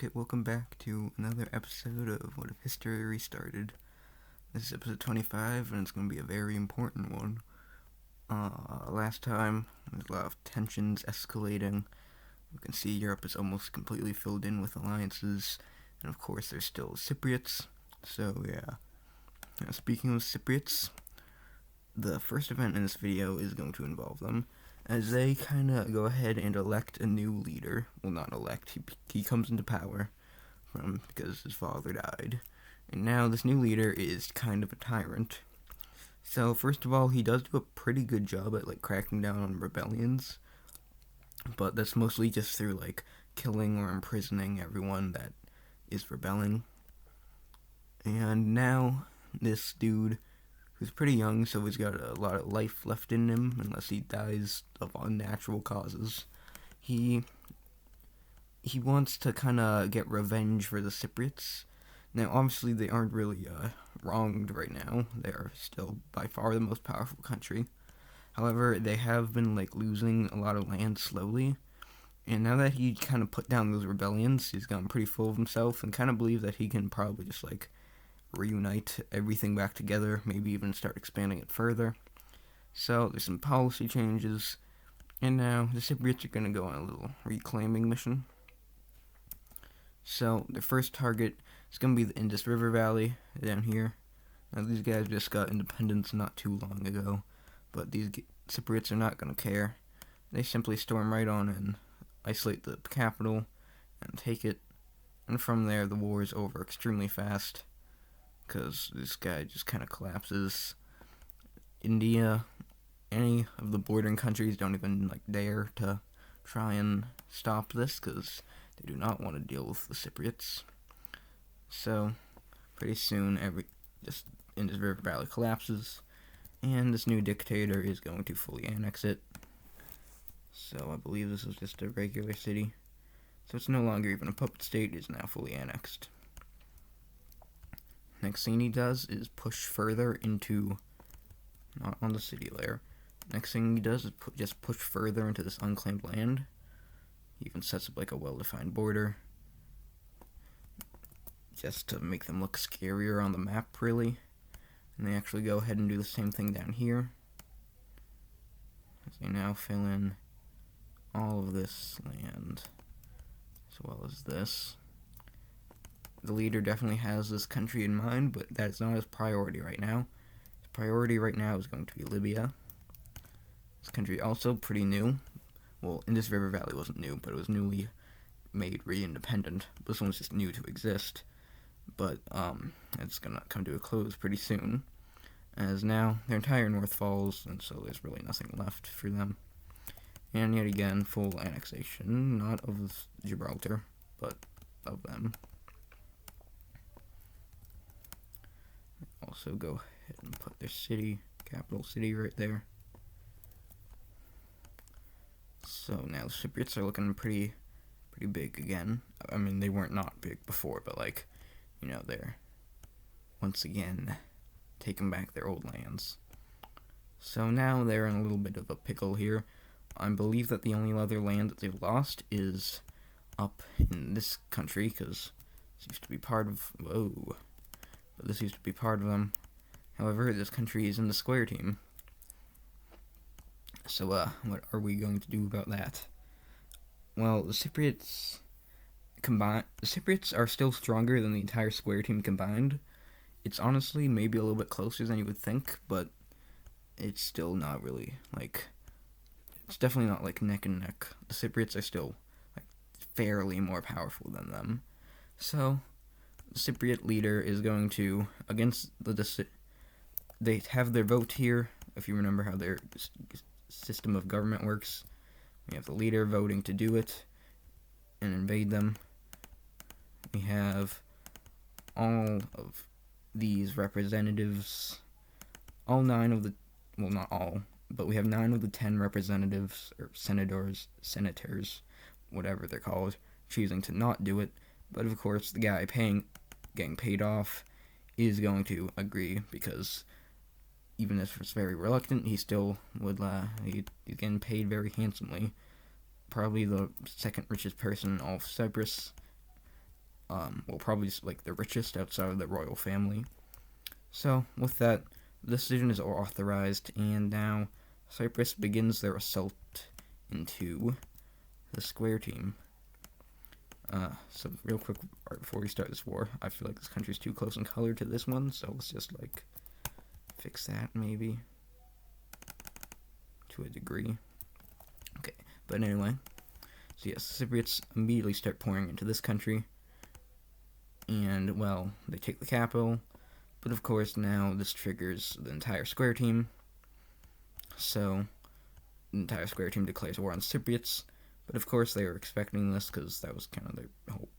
Okay, welcome back to another episode of What If History Restarted. This is episode 25, and it's going to be a very important one. Last time, there's a lot of tensions escalating. You can see Europe is almost completely filled in with alliances, and of course there's still Cypriots. So yeah, speaking of Cypriots, the first event in this video is going to involve them, as they kind of go ahead and elect a new leader. Well, not elect, he comes into power because his father died. And now this new leader is kind of a tyrant. So first of all, he does do a pretty good job at cracking down on rebellions, but that's mostly just through killing or imprisoning everyone that is rebelling. And now this dude, who's pretty young, so he's got a lot of life left in him, unless he dies of unnatural causes. He wants to kind of get revenge for the Cypriots. Now, obviously, they aren't really wronged right now. They are still by far the most powerful country. However, they have been losing a lot of land slowly. And now that he kind of put down those rebellions, he's gotten pretty full of himself and kind of believes that he can probably just reunite everything back together, maybe even start expanding it further. So there's some policy changes, and now the Cypriots are going to go on a little reclaiming mission. So their first target is going to be the Indus River Valley down here. Now these guys just got independence not too long ago, but these Cypriots are not going to care. They simply storm right on in, isolate the capital, and take it, and from there the war is over extremely fast, because this guy just kind of collapses. India, any of the bordering countries don't even indare to try and stop this, because they do not want to deal with the Cypriots. So pretty soon Indus River Valley collapses, and this new dictator is going to fully annex it. So I believe this is just a regular city, so it's no longer even a puppet state. It's now fully annexed. Next thing he does is push further into, not on the city layer. Next thing he does is just push further into this unclaimed land. He even sets up a well-defined border, just to make them look scarier on the map, really. And they actually go ahead and do the same thing down here. As they now fill in all of this land, as well as this. The leader definitely has this country in mind, but that's not his priority right now. His priority right now is going to be Libya. This country also pretty new. Well, Indus River Valley wasn't new, but it was newly made re-independent. This one's just new to exist. But it's gonna come to a close pretty soon, as now their entire north falls, and so there's really nothing left for them. And yet again, full annexation, not of Gibraltar, but of them. Also go ahead and put their capital city right there. So now the Cypriots are looking pretty big again. I mean, they weren't not big before, but they're once again taking back their old lands. So now they're in a little bit of a pickle here. I believe that the only other land that they've lost is up in this country, because this used to be part of, this used to be part of them. However, this country is in the square team. So, what are we going to do about that? Well, the Cypriots are still stronger than the entire square team combined. It's honestly maybe a little bit closer than you would think, but it's still not really, it's definitely not neck and neck. The Cypriots are still, fairly more powerful than them. So, the Cypriot leader is going to, against they have their vote here, if you remember how their system of government works. We have the leader voting to do it and invade them. We have all of these representatives, all 9 of the, well, not all, but we have 9 of the 10 representatives, or senators, whatever they're called, choosing to not do it. But of course, the guy getting paid off is going to agree, because even if it's very reluctant, he still would, he's getting paid very handsomely. Probably the second richest person in all of Cyprus, well, probably just like the richest outside of the royal family. So with that, the decision is authorized, and now Cyprus begins their assault into the square team. So real quick, right before we start this war, I feel like this country's too close in color to this one, so let's just like fix that maybe to a degree. Okay, but anyway, so yes, the Cypriots immediately start pouring into this country, and well, they take the capital, but of course now this triggers the entire square team. So the entire square team declares war on the Cypriots. But of course they were expecting this because that was kind of their hope.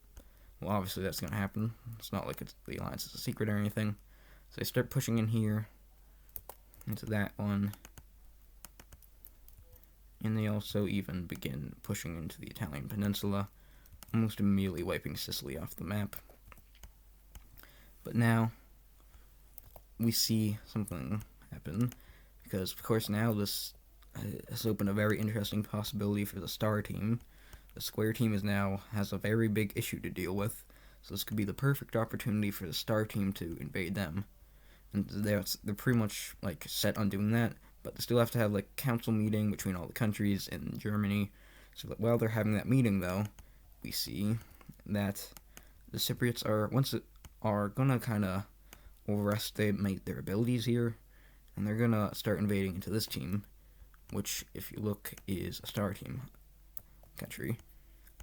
Well, obviously that's going to happen. It's not like the alliance is a secret or anything. So they start pushing in here, into that one. And they also even begin pushing into the Italian peninsula, almost immediately wiping Sicily off the map. But now we see something happen, because of course now this has opened a very interesting possibility for the star team. The square team has a very big issue to deal with, so this could be the perfect opportunity for the star team to invade them. And they're pretty much like set on doing that, but they still have to have like a council meeting between all the countries in Germany. So that while they're having that meeting, though, we see that the Cypriots are gonna kind of overestimate their abilities here, and they're gonna start invading into this team, which, if you look, is a star team country.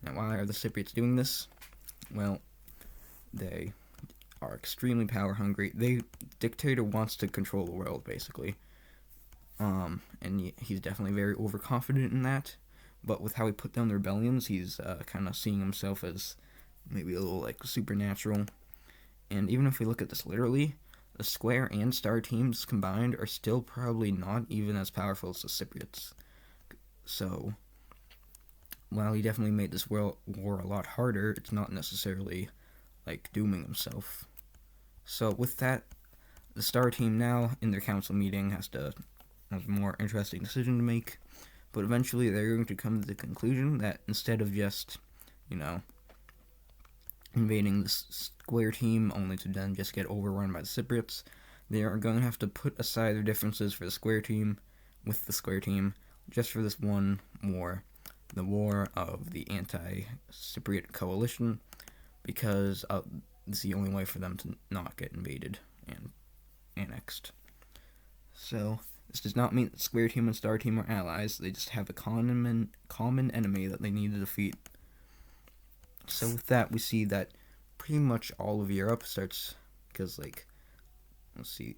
Now, why are the Cypriots doing this? Well, they are extremely power hungry. The dictator wants to control the world, basically. And he's definitely very overconfident in that. But with how he put down the rebellions, he's kind of seeing himself as maybe a little like supernatural. And even if we look at this literally, the square and star teams combined are still probably not even as powerful as the Cypriots. So, while he definitely made this war a lot harder, it's not necessarily like dooming himself. So with that, the star team now in their council meeting has a more interesting decision to make. But eventually they're going to come to the conclusion that instead of just, invading the square team only to then just get overrun by the Cypriots, they are going to have to put aside their differences for the square team, with the square team, just for this one war, the war of the anti-Cypriot coalition, because it's the only way for them to not get invaded and annexed. So this does not mean that square team and star team are allies. They just have a common enemy that they need to defeat. So with that, we see that pretty much all of Europe starts, because let's see,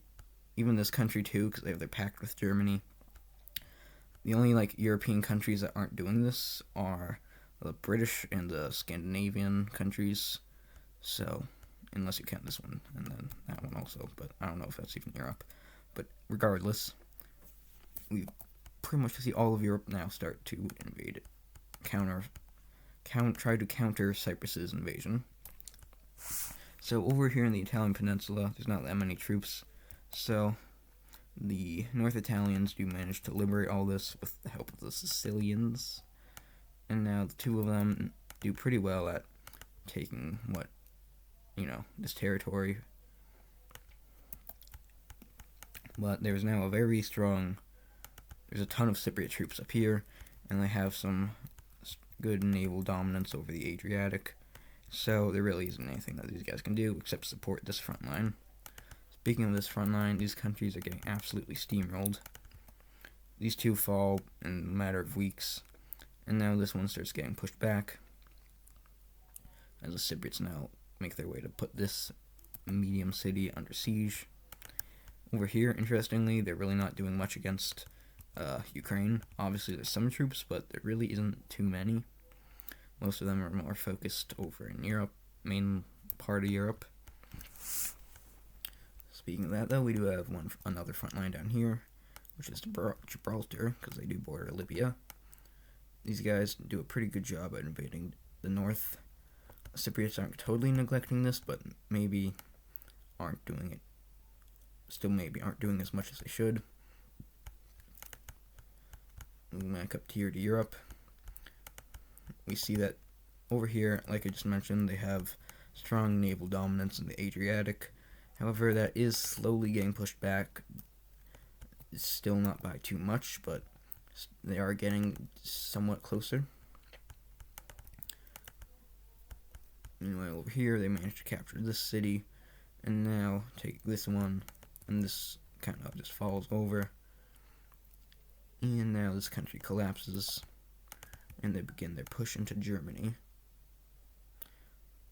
even this country too, because they have their pact with Germany. The only European countries that aren't doing this are the British and the Scandinavian countries. So, unless you count this one and then that one also, but I don't know if that's even Europe. But regardless, we pretty much see all of Europe now start to invade, try to counter Cyprus's invasion. So over here in the Italian peninsula, there's not that many troops. So the North Italians do manage to liberate all this with the help of the Sicilians. And now the two of them do pretty well at taking this territory. But there's now there's a ton of Cypriot troops up here, and they have some good naval dominance over the Adriatic. So there really isn't anything that these guys can do except support this front line. Speaking of this front line, these countries are getting absolutely steamrolled. These two fall in a matter of weeks, and now this one starts getting pushed back, as the Cypriots now make their way to put this medium city under siege. Over here, interestingly, they're really not doing much against Ukraine. Obviously, there's some troops, but there really isn't too many. Most of them are more focused over in Europe, main part of Europe. Speaking of that, though, we do have another front line down here, which is Gibraltar, because they do border Libya. These guys do a pretty good job at invading the north. Cypriots aren't totally neglecting this, but maybe aren't doing it. Still maybe aren't doing as much as they should. Moving back up here to Europe, we see that over here, like I just mentioned, they have strong naval dominance in the Adriatic. However, that is slowly getting pushed back. It's still not by too much, but they are getting somewhat closer. Anyway, over here, they managed to capture this city, and now take this one, and this kind of just falls over. And now this country collapses, and they begin their push into Germany.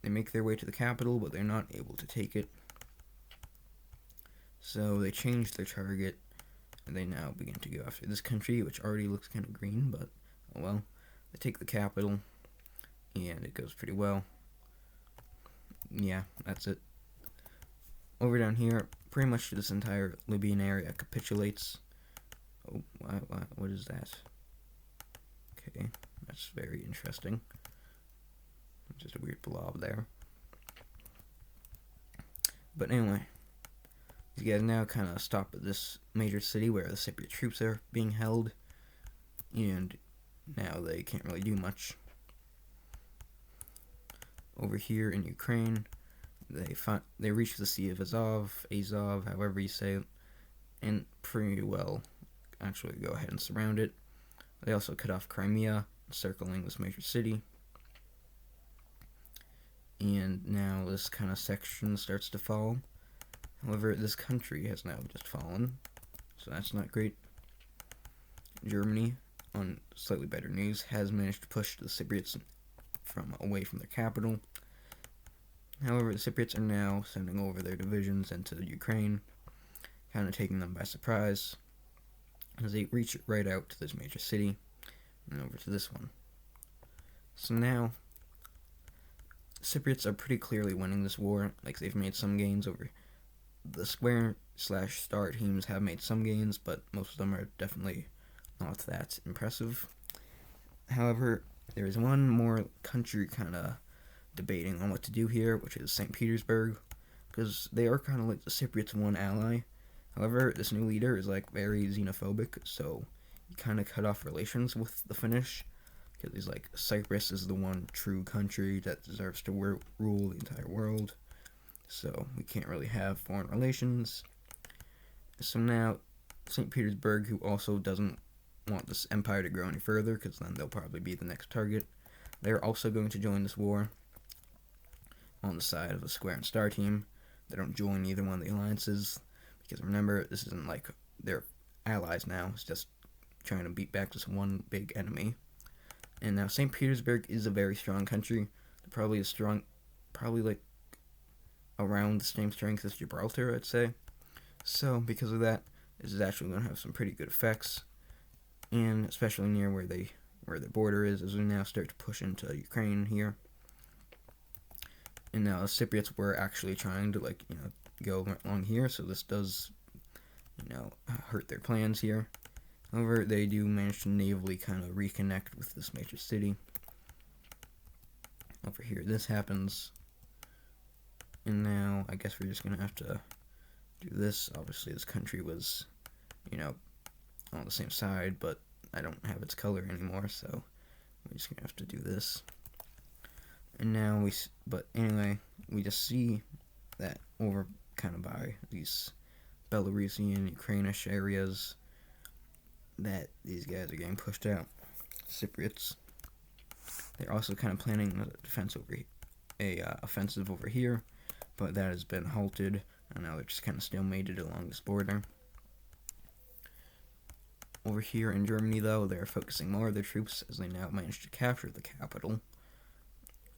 They make their way to the capital, but they're not able to take it. So they change their target, and they now begin to go after this country, which already looks kind of green, but oh well. They take the capital, and it goes pretty well. Yeah, that's it. Over down here, pretty much this entire Libyan area capitulates. Oh, what is that? Okay, that's very interesting. Just a weird blob there. But anyway, these guys now kind of stop at this major city where the Cypriot troops are being held, and now they can't really do much. Over here in Ukraine, they reach the Sea of Azov, however you say it, and pretty well actually go ahead and surround it. They also cut off Crimea, encircling this major city. And now this kind of section starts to fall. However, this country has now just fallen, so that's not great. Germany, on slightly better news, has managed to push the Cypriots away from their capital. However, the Cypriots are now sending over their divisions into Ukraine, kind of taking them by surprise, as they reach right out to this major city, and over to this one. So now, Cypriots are pretty clearly winning this war. Like, they've made some gains over the square/star teams have made some gains, but most of them are definitely not that impressive. However, there is one more country kind of debating on what to do here, which is St. Petersburg, because they are kind of like the Cypriots' one ally. However, this new leader is like very xenophobic, so he kind of cut off relations with the Finnish, because he's like, Cyprus is the one true country that deserves to rule the entire world, so we can't really have foreign relations. So now, St. Petersburg, who also doesn't want this empire to grow any further, because then they'll probably be the next target, they're also going to join this war on the side of the square and star team. They don't join either one of the alliances, because remember, this isn't like they're allies now, it's just trying to beat back this one big enemy. And now St. Petersburg is a very strong country, probably like around the same strength as Gibraltar, I'd say. So because of that, this is actually going to have some pretty good effects, and especially near where the border is, as we now start to push into Ukraine here. And now the Cypriots were actually trying to go along here, so this does hurt their plans here. However, they do manage to navally kind of reconnect with this major city. Over here, this happens. And now, I guess we're just going to have to do this. Obviously, this country was, on the same side, but I don't have its color anymore, so we're just going to have to do this. And now we just see that over kind of by these Belarusian, Ukrainish areas, that these guys are getting pushed out. Cypriots. They're also kind of planning offensive over here, but that has been halted, and now they're just kind of stalemated along this border. Over here in Germany, though, they're focusing more of their troops as they now manage to capture the capital.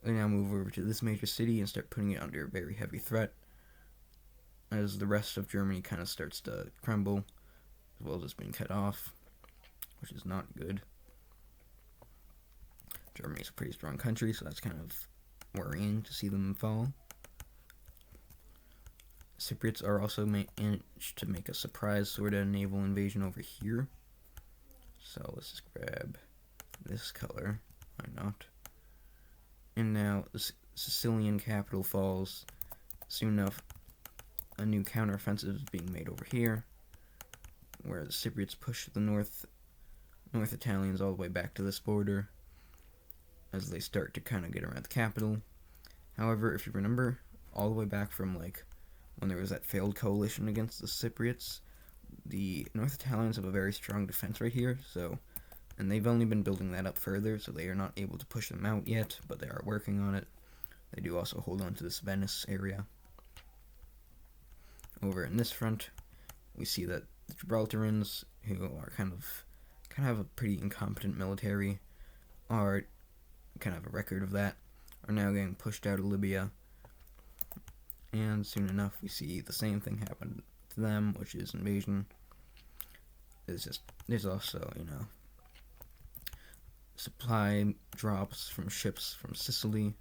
They now move over to this major city and start putting it under a very heavy threat, as the rest of Germany kind of starts to crumble, as well as it's being cut off, which is not good. Germany's a pretty strong country, so that's kind of worrying to see them fall. Cypriots are also managed to make a surprise sort of naval invasion over here. So let's just grab this color. Why not? And now the Sicilian capital falls. Soon enough, a new counteroffensive is being made over here, where the Cypriots push the North Italians all the way back to this border, as they start to kind of get around the capital. However, if you remember, all the way back from like when there was that failed coalition against the Cypriots, the North Italians have a very strong defense right here, so, and they've only been building that up further, so they are not able to push them out yet, but they are working on it. They do also hold on to this Venice area. Over in this front, we see that the Gibraltarians, who are kind of have a pretty incompetent military, are kind of a record of that, are now getting pushed out of Libya. And soon enough, we see the same thing happen to them, which is invasion. There's also, supply drops from ships from Sicily,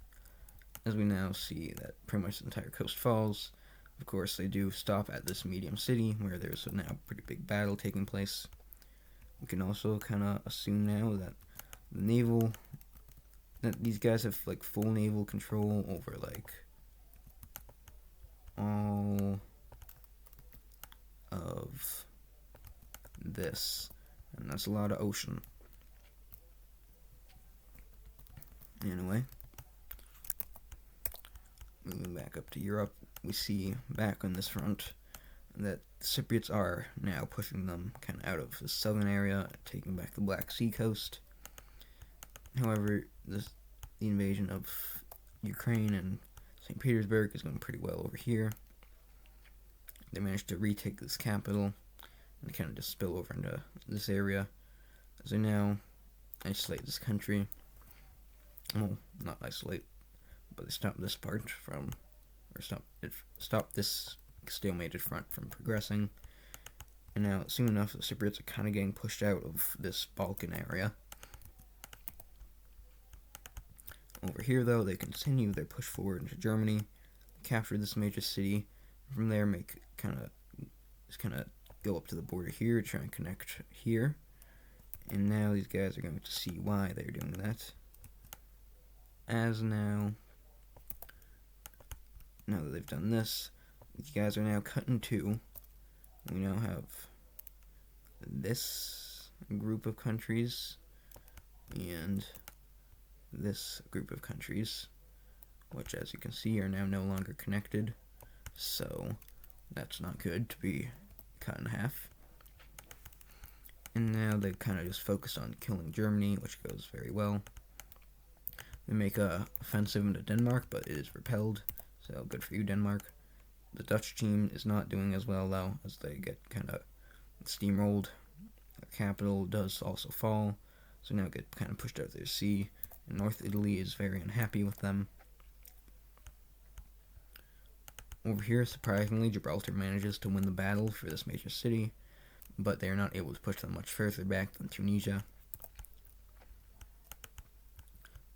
as we now see that pretty much the entire coast falls. Of course, they do stop at this medium city, where there's now a pretty big battle taking place. We can also kind of assume now that that these guys have like full naval control over like all of this, and that's a lot of ocean. Anyway, moving back up to Europe, we see back on this front that the Cypriots are now pushing them kind of out of the southern area, taking back the Black Sea coast. However, the invasion of Ukraine and St. Petersburg is going pretty well over here. They managed to retake this capital and kind of just spill over into this area, as they now isolate this country. Well, not isolate, but they stop this part from, or stop this stalemated front from progressing. And now, soon enough, the Cypriots are kind of getting pushed out of this Balkan area. Over here, though, they continue their push forward into Germany, capture this major city, and from there kind of go up to the border here, try and connect here. And now these guys are going to see why they're doing that. As now that they've done this, these guys are now cut in two. We now have this group of countries and this group of countries, which, as you can see, are now no longer connected. So that's not good to be cut in half. And now they kind of just focus on killing Germany, which goes very well. They make a offensive into Denmark, but it is repelled, so good for you, Denmark. The Dutch team is not doing as well, though, as they get kind of steamrolled. Their capital does also fall, so now get kind of pushed out of their sea, and North Italy is very unhappy with them. Over here, surprisingly, Gibraltar manages to win the battle for this major city, but they are not able to push them much further back than Tunisia.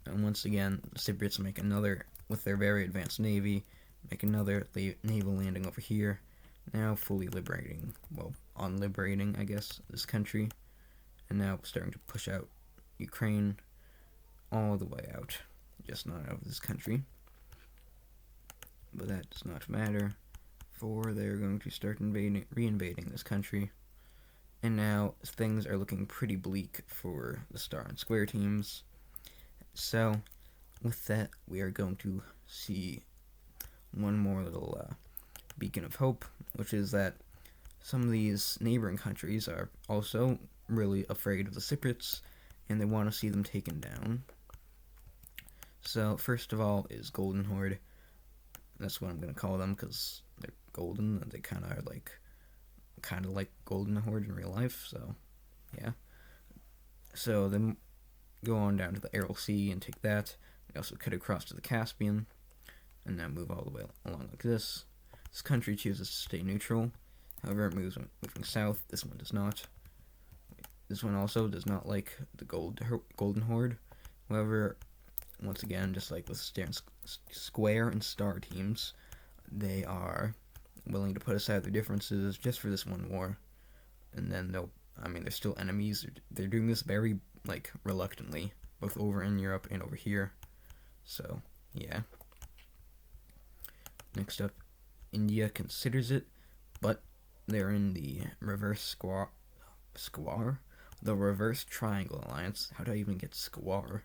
And once again, the Cypriots make another, with their very advanced navy, make another naval landing over here, now fully liberating, I guess, this country, and now starting to push out Ukraine all the way out, just not out of this country. But that does not matter, for they're going to start re-invading this country, and now things are looking pretty bleak for the Star and Square teams. So, with that, we are going to see one more little beacon of hope, which is that some of these neighboring countries are also really afraid of the Cypriots, and they want to see them taken down. So, first of all is Golden Horde. That's what I'm going to call them, because they're golden, and they kind of are like Golden Horde in real life, so, yeah. So, then go on down to the Aral Sea and take that. They also cut across to the Caspian, and now move all the way along like this. This country chooses to stay neutral, however it moves moving south. This one does not. This one also does not like the Golden Horde. However, once again, just like with Square and Star teams, they are willing to put aside their differences just for this one war. And then they're still enemies. They're doing this very, reluctantly, both over in Europe and over here. So, yeah. Next up, India considers it, but they're in the reverse the reverse triangle alliance. How do I even get squar?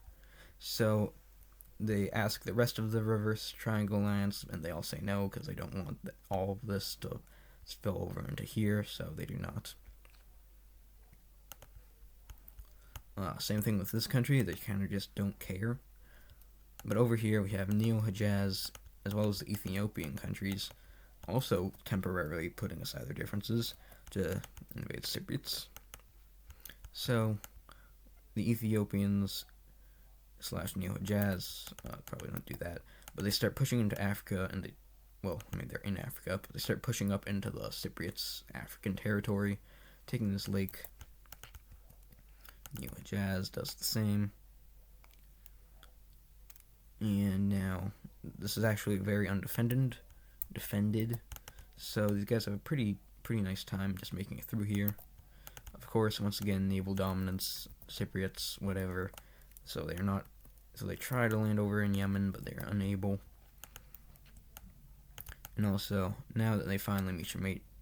So, they ask the rest of the reverse triangle lands, and they all say no because they don't want all of this to spill over into here, so they do not. Same thing with this country, they kind of just don't care. But over here we have Neo-Hejaz, as well as the Ethiopian countries, also temporarily putting aside their differences to invade Cypriots. So, the Ethiopians / Neo-Hejaz probably don't do that, but they start pushing into Africa, and they're in Africa, but they start pushing up into the Cypriots' African territory, taking this lake. Neo-Hejaz does the same. And now, this is actually very defended, so these guys have a pretty nice time just making it through here. Of course, once again, naval dominance, Cypriots, whatever, so they try to land over in Yemen, but they're unable. And also, now that they finally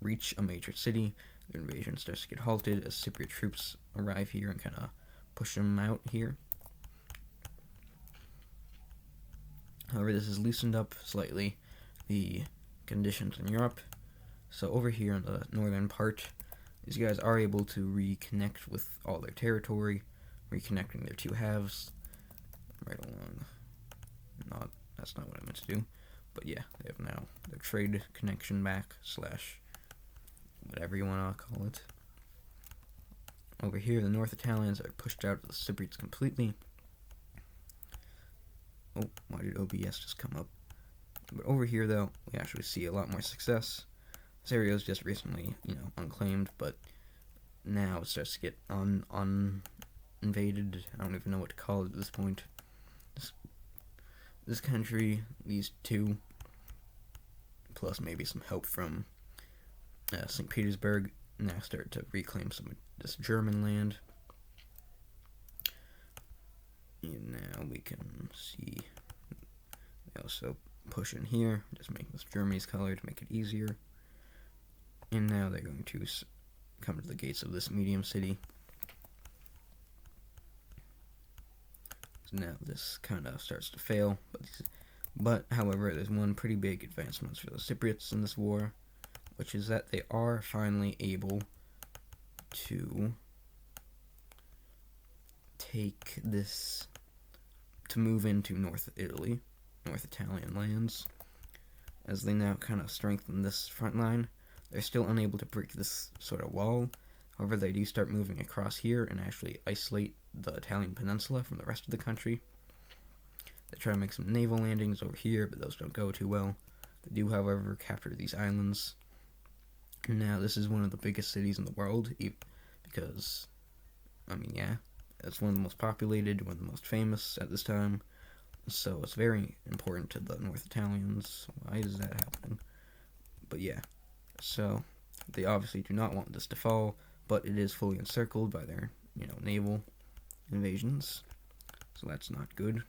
reach a major city, the invasion starts to get halted as Cypriot troops arrive here and kind of push them out here. However, this has loosened up slightly the conditions in Europe. So over here in the northern part, these guys are able to reconnect with all their territory, reconnecting their two halves right along. That's not what I meant to do. But yeah, they have now their trade connection back / whatever you want to call it. Over here, the North Italians are pushed out of the Cypriots completely. Oh, why did OBS just come up? But over here, though, we actually see a lot more success. This area was just recently, unclaimed, but now it starts to get invaded. I don't even know what to call it at this point. This country, these two, plus maybe some help from St. Petersburg, now start to reclaim some of this German land. And now we can see they also push in here, just making this Germany's color to make it easier. And now they're going to come to the gates of this medium city. So now this kind of starts to fail, but however, there's one pretty big advancement for the Cypriots in this war, which is that they are finally able to move into North Italy, North Italian lands, as they now kind of strengthen this front line. They're still unable to break this sort of wall. However, they do start moving across here and actually isolate the Italian peninsula from the rest of the country. They try to make some naval landings over here, but those don't go too well. They do, however, capture these islands. Now, this is one of the biggest cities in the world, because, it's one of the most populated, one of the most famous at this time, so it's very important to the North Italians. Why is that happening? But yeah, so they obviously do not want this to fall, but it is fully encircled by their, naval invasions, so that's not good.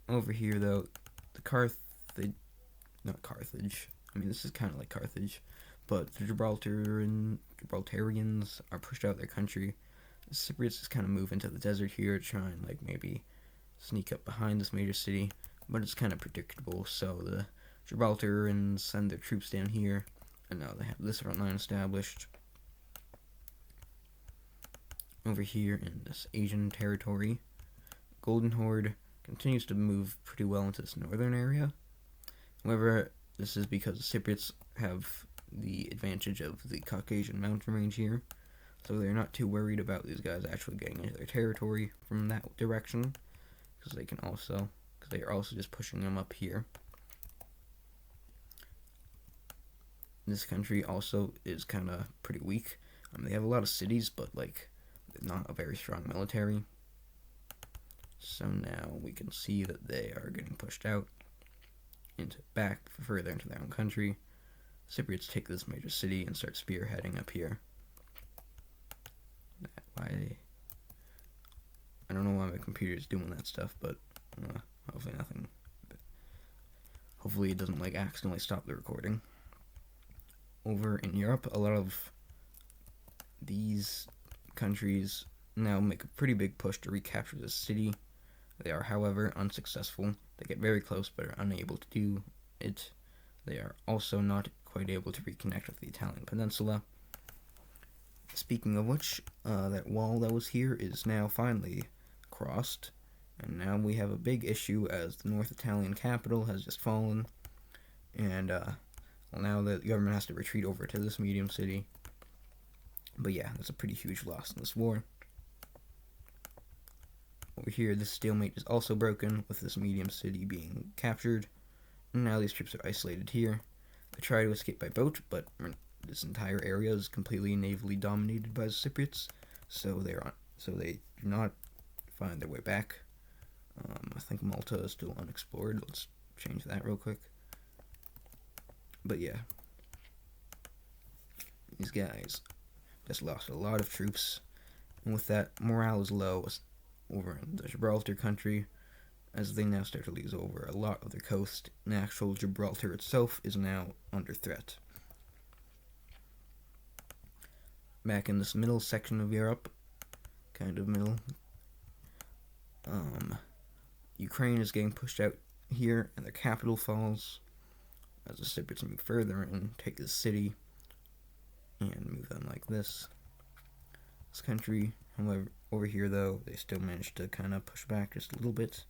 Over here, though, not Carthage, this is kind of like Carthage, but the Gibraltarians are pushed out of their country. The Cypriots just kind of move into the desert here to try and maybe sneak up behind this major city, but it's kind of predictable. So the Gibraltarians send their troops down here, and now they have this front line established. Over here in this Asian territory, Golden Horde continues to move pretty well into this northern area. However, this is because the Cypriots have the advantage of the Caucasian mountain range here, so they're not too worried about these guys actually getting into their territory from that direction, because they are also just pushing them up here. This country also is kind of pretty weak. They have a lot of cities, but not a very strong military. So now we can see that they are getting pushed out further into their own country. Cypriots take this major city and start spearheading up here. I don't know why my computer is doing that stuff, but hopefully it doesn't accidentally stop the recording. Over in Europe, a lot of these countries now make a pretty big push to recapture this city. They are, however, unsuccessful. They get very close but are unable to do it. They are also not quite able to reconnect with the Italian peninsula. Speaking of which, that wall that was here is now finally crossed, and now we have a big issue as the North Italian capital has just fallen, and now the government has to retreat over to this medium city. But yeah, that's a pretty huge loss in this war. Over here, this stalemate is also broken, with this medium city being captured, and now these troops are isolated here. They try to escape by boat, but this entire area is completely navally dominated by the Cypriots, so they do not find their way back. I think Malta is still unexplored. Let's change that real quick. But yeah, these guys just lost a lot of troops, and with that, morale is low over in the Gibraltar country, as they now start to lose over a lot of their coast, and actual Gibraltar itself is now under threat. Back in this middle section of Europe, kind of middle, Ukraine is getting pushed out here, and their capital falls, as the Cypriots move further and take the city, and move them like this. This country, however, over here though, they still managed to kind of push back just a little bit,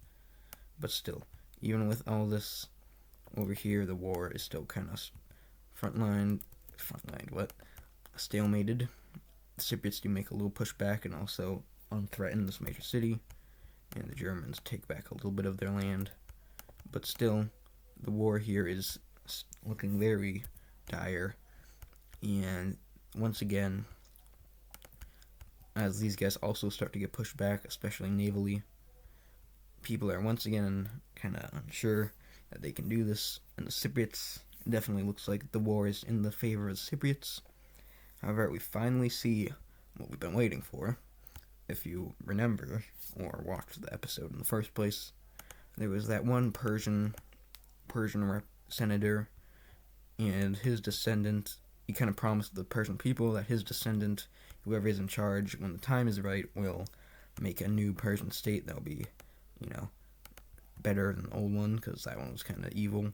but still, even with all this, over here the war is still kind of stalemated. The Cypriots do make a little pushback and also unthreaten this major city, and the Germans take back a little bit of their land, but still, the war here is looking very dire, and once again, as these guys also start to get pushed back, especially navally, people are once again kind of unsure that they can do this, and the Cypriots, it definitely looks like the war is in the favor of the Cypriots. However, we finally see what we've been waiting for. If you remember, or watched the episode in the first place, there was that one Persian senator, and his descendant, he kind of promised the Persian people that his descendant, whoever is in charge, when the time is right, will make a new Persian state that'll be, better than the old one, because that one was kind of evil.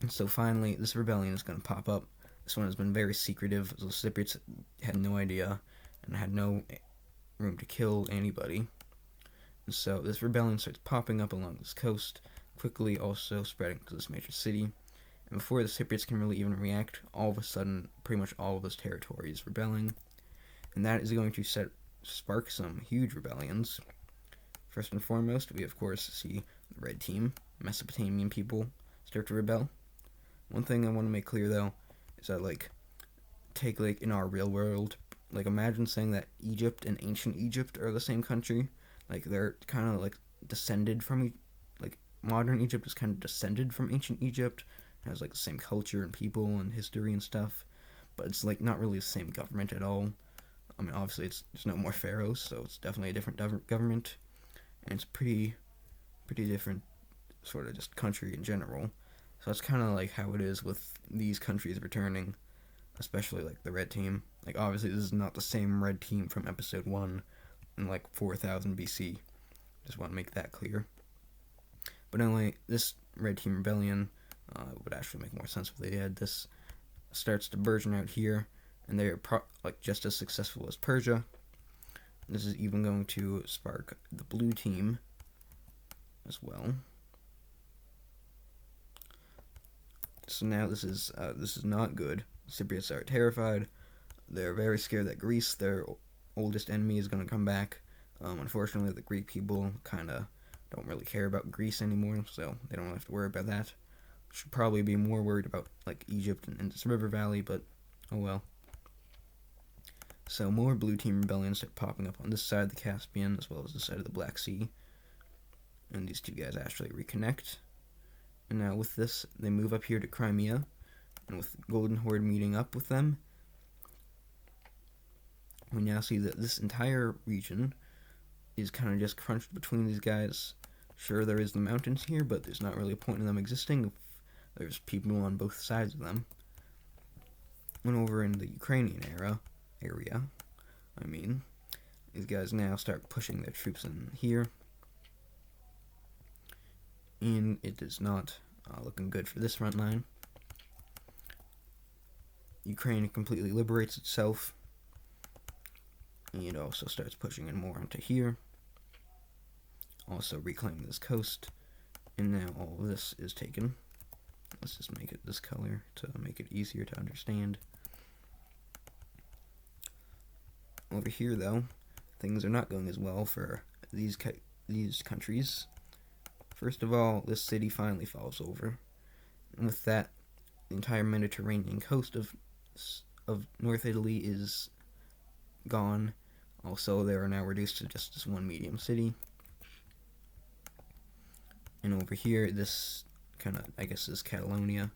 And so finally, this rebellion is going to pop up. This one has been very secretive, so the Cypriots had no idea, and had no room to kill anybody. And so this rebellion starts popping up along this coast, quickly also spreading to this major city. And before the Cypriots can really even react, all of a sudden, pretty much all of this territory is rebelling. And that is going to spark some huge rebellions. First and foremost, we of course see the red team, Mesopotamian people, start to rebel. One thing I want to make clear though, is that take in our real world, imagine saying that Egypt and ancient Egypt are the same country. They're kind of descended from, modern Egypt is kind of descended from ancient Egypt. It has the same culture and people and history and stuff, but it's not really the same government at all. I mean, obviously there's no more pharaohs, so it's definitely a different government, and it's pretty different sort of just country in general. So that's kind of how it is with these countries returning, especially the red team. Obviously this is not the same red team from episode 1 in 4000 BC. Just want to make that clear. But anyway, this red team rebellion would actually make more sense if they had this, starts to burgeon out here, and they are just as successful as Persia. This is even going to spark the blue team as well. So now this is not good. Cypriots are terrified. They're very scared that Greece, their oldest enemy, is going to come back. Unfortunately, the Greek people kind of don't really care about Greece anymore, so they don't have to worry about that. Should probably be more worried about Egypt and this river valley, but oh well. So more blue team rebellions start popping up on this side of the Caspian as well as this side of the Black Sea, and these two guys actually reconnect. And now with this, they move up here to Crimea, and with Golden Horde meeting up with them, we now see that this entire region is kind of just crunched between these guys. Sure, there is the mountains here, but there's not really a point in them existing if there's people on both sides of them. And over in the Ukrainian area, these guys now start pushing their troops in here. and it is not looking good for this front line. Ukraine completely liberates itself, and it also starts pushing in more into here, also reclaiming this coast, and now all of this is taken. Let's just make it this color to make it easier to understand. Over here, though, things are not going as well for these countries. First of all, this city finally falls over, and with that, the entire Mediterranean coast of North Italy is gone. Also, they are now reduced to just this one medium city. And over here, this kind of, I guess, is Catalonia.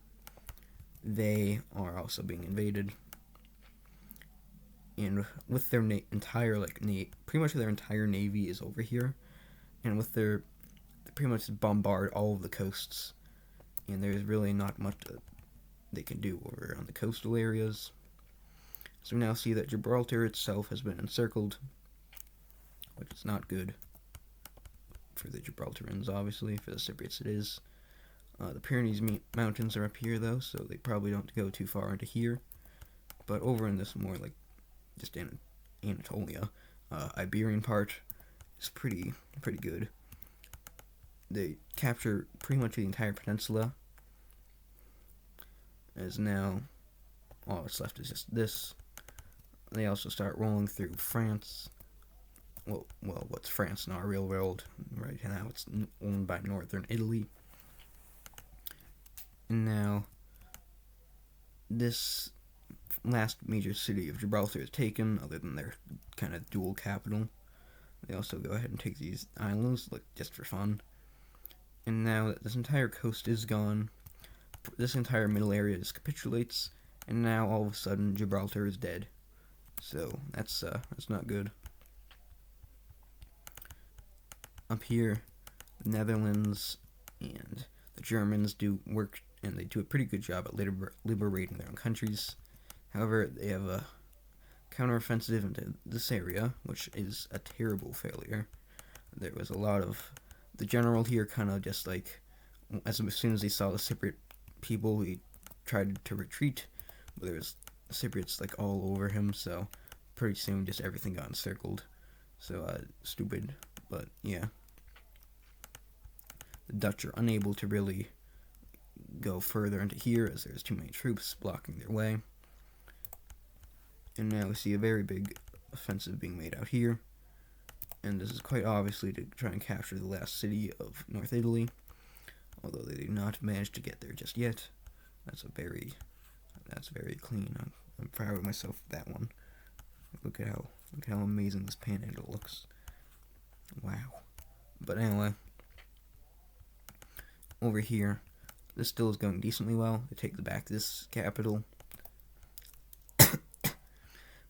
They are also being invaded. And with their entire, pretty much their entire navy is over here. And with their, pretty much bombard all of the coasts. And there's really not much they can do over on the coastal areas. So we now see that Gibraltar itself has been encircled, which is not good for the Gibraltarians, obviously. For the Cypriots it is. The Pyrenees Mountains are up here, though, so they probably don't go too far into here. But over in this more, just in Anatolia, Iberian part is pretty good. They capture pretty much the entire peninsula. As now, all that's left is just this. They also start rolling through France. Well, what's France in our real world? Right now it's owned by northern Italy. And now, this last major city of Gibraltar is taken, other than their kind of dual capital. They also go ahead and take these islands, just for fun. And now that this entire coast is gone, this entire middle area just capitulates, and now all of a sudden Gibraltar is dead. So that's not good. Up here, the Netherlands and the Germans do work, and they do a pretty good job at liberating their own countries. However, they have a counteroffensive into this area, which is a terrible failure. There was a lot of the general here kind of just as soon as he saw the Cypriot people, he tried to retreat, but there was Cypriots all over him, so pretty soon just everything got encircled. So stupid, but yeah. The Dutch are unable to really go further into here as there's too many troops blocking their way. And now we see a very big offensive being made out here. And this is quite obviously to try and capture the last city of North Italy, although they do not manage to get there just yet. That's very clean. I'm proud of myself for that one. Look at how amazing this panhandle looks. Wow. But anyway, over here, this still is going decently well. They take back this capital.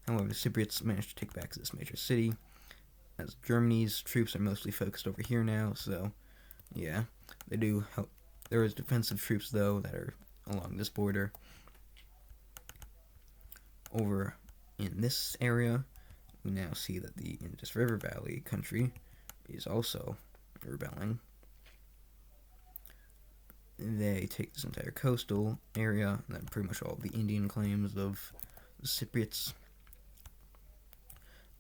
However, the Cypriots managed to take back this major city, as Germany's troops are mostly focused over here now, so yeah, they do help. There is defensive troops, though, that are along this border. Over in this area, we now see that the Indus River Valley country is also rebelling. They take this entire coastal area, and then pretty much all of the Indian claims of the Cypriots.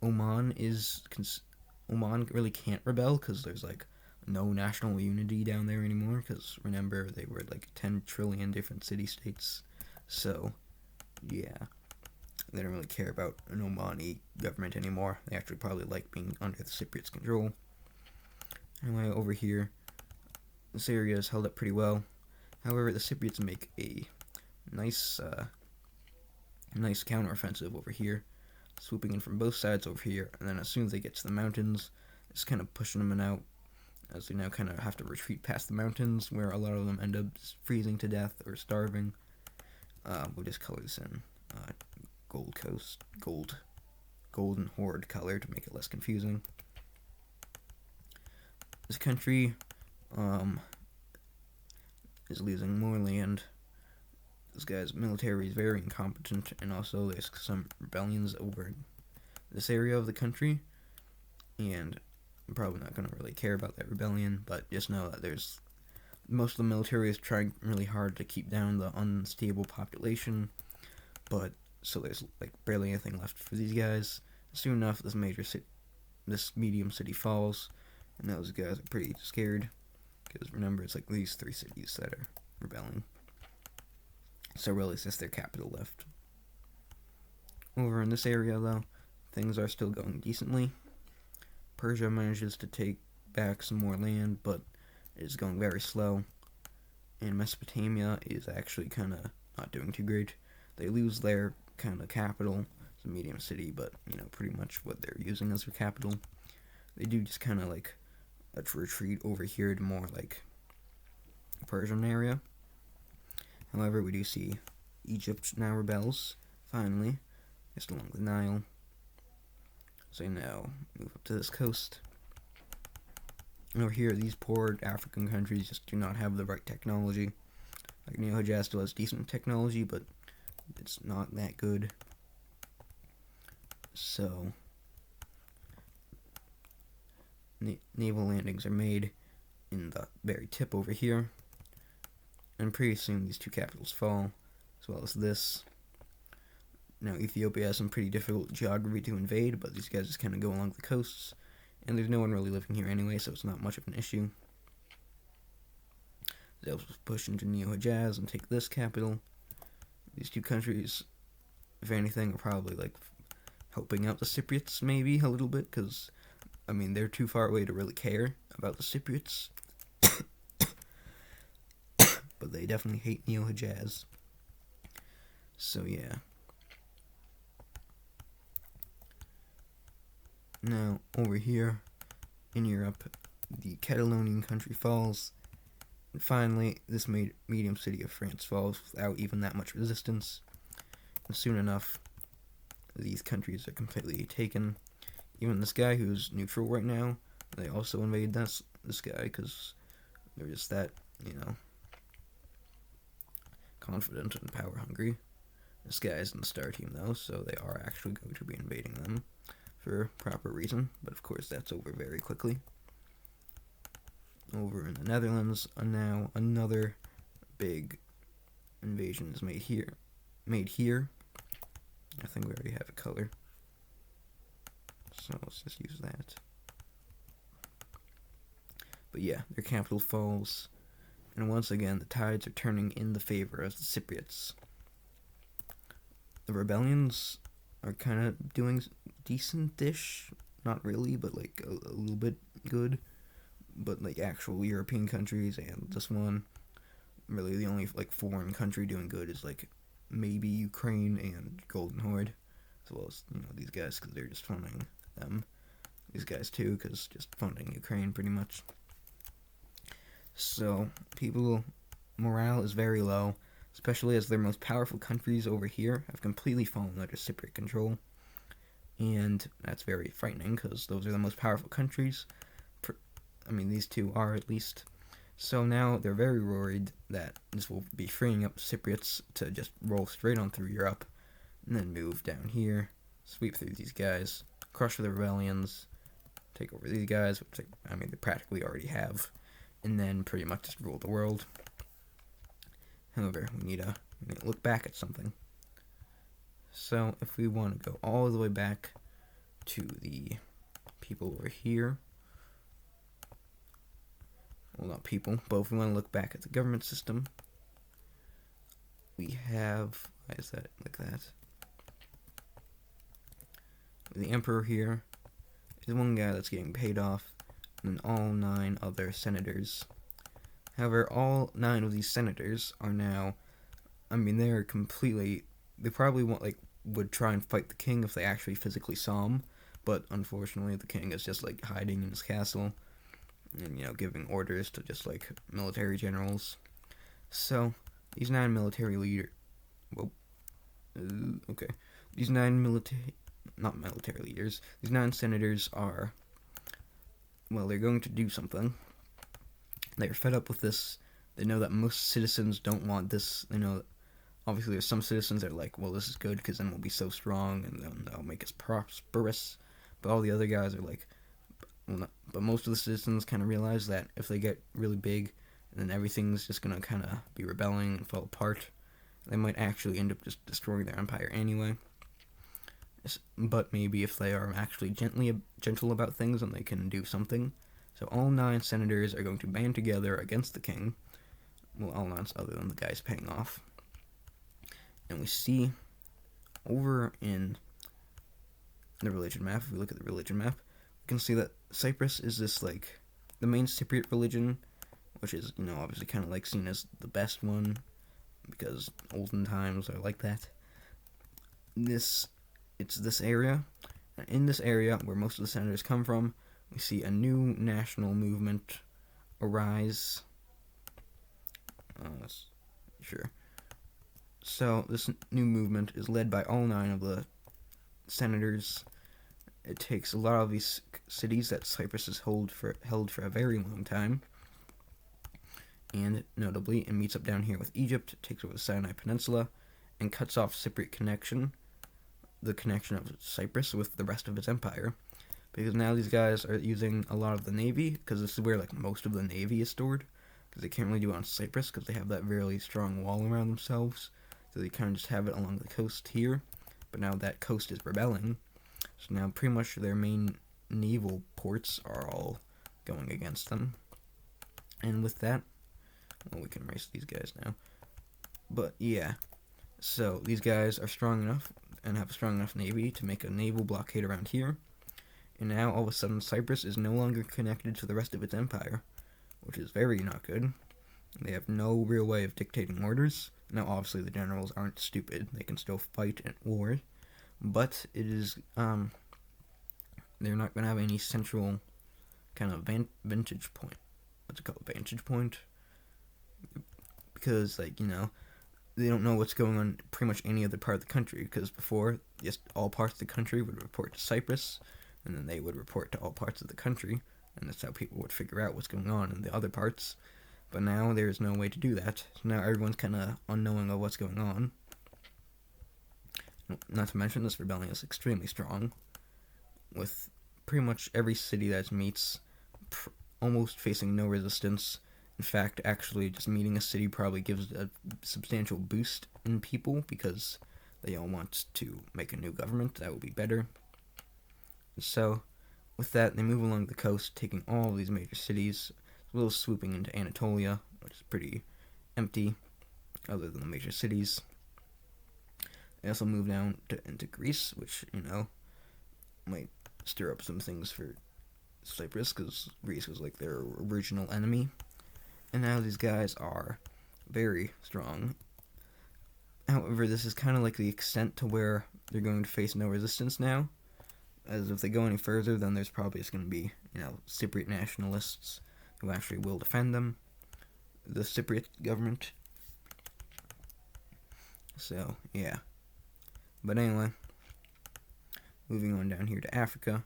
Oman really can't rebel because there's no national unity down there anymore, because remember, they were 10 trillion different city-states, so yeah, they don't really care about an Omani government anymore. They actually probably like being under the Cypriots' control. Anyway, over here, this area is held up pretty well. However, the Cypriots make a nice counteroffensive over here, swooping in from both sides over here, and then as soon as they get to the mountains, it's kind of pushing them out, as they now kind of have to retreat past the mountains, where a lot of them end up freezing to death or starving. We'll just color this in golden horde color to make it less confusing. This country is losing more land. This guy's military is very incompetent, and also there's some rebellions over this area of the country, and I'm probably not going to really care about that rebellion, but just know that there's most of the military is trying really hard to keep down the unstable population, but so there's like barely anything left for these guys. Soon enough, this medium city falls, and those guys are pretty scared, because remember, it's like these 3 cities that are rebelling. So really, it's just their capital left. Over in this area, though, things are still going decently. Persia manages to take back some more land, but it is going very slow. And Mesopotamia is actually kind of not doing too great. They lose their kind of capital, it's a medium city, but pretty much what they're using as their capital. They do just kind of like a retreat over here to more like Persian area. However, we do see Egypt now rebels, finally, just along the Nile. So now move up to this coast. And over here, these poor African countries just do not have the right technology. Like Neo-Hejaz still has decent technology, but it's not that good. So naval landings are made in the very tip over here, and pretty soon these 2 capitals fall, as well as this. Now Ethiopia has some pretty difficult geography to invade, but these guys just kind of go along the coasts, and there's no one really living here anyway, so it's not much of an issue. They'll push into Neo-Hejaz and take this capital. These 2 countries, if anything, are probably like helping out the Cypriots maybe a little bit, because they're too far away to really care about the Cypriots. But they definitely hate Neo-Hejaz. So yeah. Now, over here in Europe, the Catalonian country falls. And finally, this medium city of France falls without even that much resistance. And soon enough, these countries are completely taken. Even this guy who's neutral right now, they also invade this guy because they're just that, confident and power hungry. This guy is in the star team though, so they are actually going to be invading them for proper reason, but of course that's over very quickly. Over in the Netherlands, now another big invasion is made here. I think we already have a color, so let's just use that. But yeah, their capital falls, and once again the tides are turning in the favor of the Cypriots. The rebellions are kind of doing decent-ish, not really, but like a little bit good. But like actual European countries and this one, really the only like foreign country doing good is like maybe Ukraine and Golden Horde, as well as these guys, because they're just funding them. These guys too, because just funding Ukraine pretty much. So people morale is very low, especially as their most powerful countries over here have completely fallen under Cypriot control. And that's very frightening, because those are the most powerful countries. These 2 are at least. So now they're very worried that this will be freeing up Cypriots to just roll straight on through Europe, and then move down here, sweep through these guys, crush the rebellions, take over these guys, which they practically already have, and then pretty much just rule the world. However, we need to look back at something. So if we want to go all the way back to the people over here, well, not people, but if we want to look back at the government system, we have, why is that like that? The emperor here is one guy that's getting paid off, and then all 9 other senators. However, all 9 of these senators are now, they're completely, they probably would try and fight the king if they actually physically saw him, but unfortunately the king is just like hiding in his castle, and giving orders to just like military generals. So these 9 military leaders, these 9 not military leaders, these 9 senators are, they're going to do something. They're fed up with this. They know that most citizens don't want this. They know that obviously there's some citizens that are like, well, this is good because then we'll be so strong and then that'll make us prosperous. But all the other guys are like, but most of the citizens kind of realize that if they get really big, and then everything's just gonna kind of be rebelling and fall apart. They might actually end up just destroying their empire anyway. But maybe if they are actually gentle about things, then they can do something. So all 9 senators are going to band together against the king. Well, all 9 other than the guys paying off. And we see over in the religion map, if we look at the religion map, we can see that Cyprus is this, like, the main Cypriot religion, which is, obviously kind of, like, seen as the best one, because olden times are like that. It's this area, and in this area, where most of the senators come from, we see a new national movement arise. Sure. So, this new movement is led by all 9 of the senators. It takes a lot of these cities that Cyprus has held for a very long time. And, notably, it meets up down here with Egypt, takes over the Sinai Peninsula, and cuts off the connection of Cyprus with the rest of its empire. Because now these guys are using a lot of the navy, because this is where, like, most of the navy is stored. Because they can't really do it on Cyprus, because they have that very strong wall around themselves. So they kind of just have it along the coast here. But now that coast is rebelling. So now pretty much their main naval ports are all going against them. And with that, well, we can erase these guys now. But yeah, so these guys are strong enough and have a strong enough navy to make a naval blockade around here. And now all of a sudden Cyprus is no longer connected to the rest of its empire, which is very not good. They have no real way of dictating orders. Now obviously the generals aren't stupid, they can still fight at war, but it is, they're not going to have any central kind of vantage point. What's it called? Vantage point? Because, like, they don't know what's going on pretty much any other part of the country, because before, just all parts of the country would report to Cyprus, and then they would report to all parts of the country, and that's how people would figure out what's going on in the other parts. But now there's no way to do that, so now everyone's kind of unknowing of what's going on. Not to mention, this rebellion is extremely strong, with pretty much every city that it meets almost facing no resistance. In fact, actually, just meeting a city probably gives a substantial boost in people, because they all want to make a new government that will be better. So, with that, they move along the coast, taking all of these major cities, as well as swooping into Anatolia, which is pretty empty, other than the major cities. They also move down into Greece, which, might stir up some things for Cyprus, because Greece was, like, their original enemy. And now these guys are very strong. However, this is kind of like the extent to where they're going to face no resistance now. As if they go any further, then there's probably just going to be, Cypriot nationalists who actually will defend them. The Cypriot government. So, yeah. But anyway, moving on down here to Africa.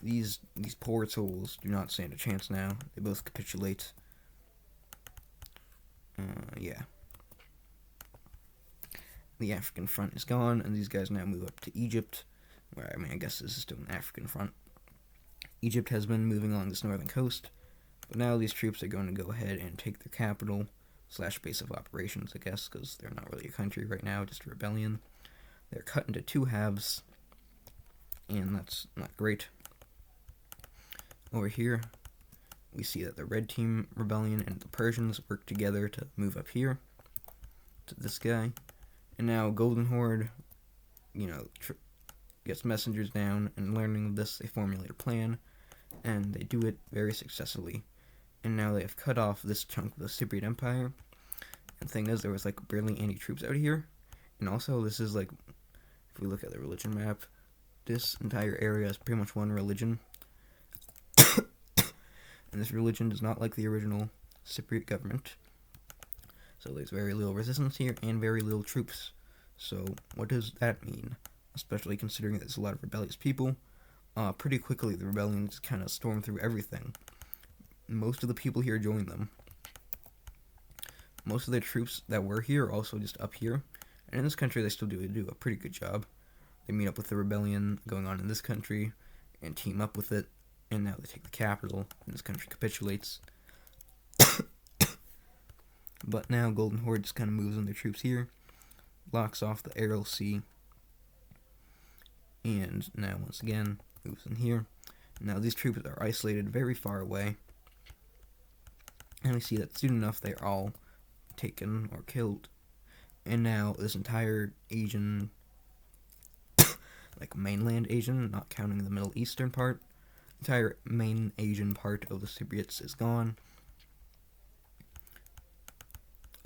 These poor souls do not stand a chance now. They both capitulate. Yeah. The African front is gone, and these guys now move up to Egypt, where, I guess this is still an African front. Egypt has been moving along this northern coast, but now these troops are going to go ahead and take their capital, / base of operations, I guess, because they're not really a country right now, just a rebellion. They're cut into 2 halves, and that's not great. Over here, we see that the Red Team Rebellion and the Persians work together to move up here to this guy. And now Golden Horde, gets messengers down, and learning of this, they formulate a plan, and they do it very successfully. And now they have cut off this chunk of the Cypriot Empire. And the thing is, there was, like, barely any troops out here. And also, this is, like, if we look at the religion map, this entire area is pretty much one religion. And this religion does not like the original Cypriot government. So there's very little resistance here and very little troops. So what does that mean? Especially considering that there's a lot of rebellious people. Pretty quickly the rebellions kind of storm through everything. Most of the people here join them. Most of the troops that were here are also just up here. And in this country they still do a pretty good job. They meet up with the rebellion going on in this country and team up with it. And now they take the capital, and this country capitulates. But now Golden Horde just kind of moves in their troops here, blocks off the Aral Sea, and now once again moves in here. Now these troops are isolated very far away, and we see that soon enough they're all taken or killed. And now this entire Asian, like mainland Asian, not counting the Middle Eastern part, entire main Asian part of the Cypriots is gone.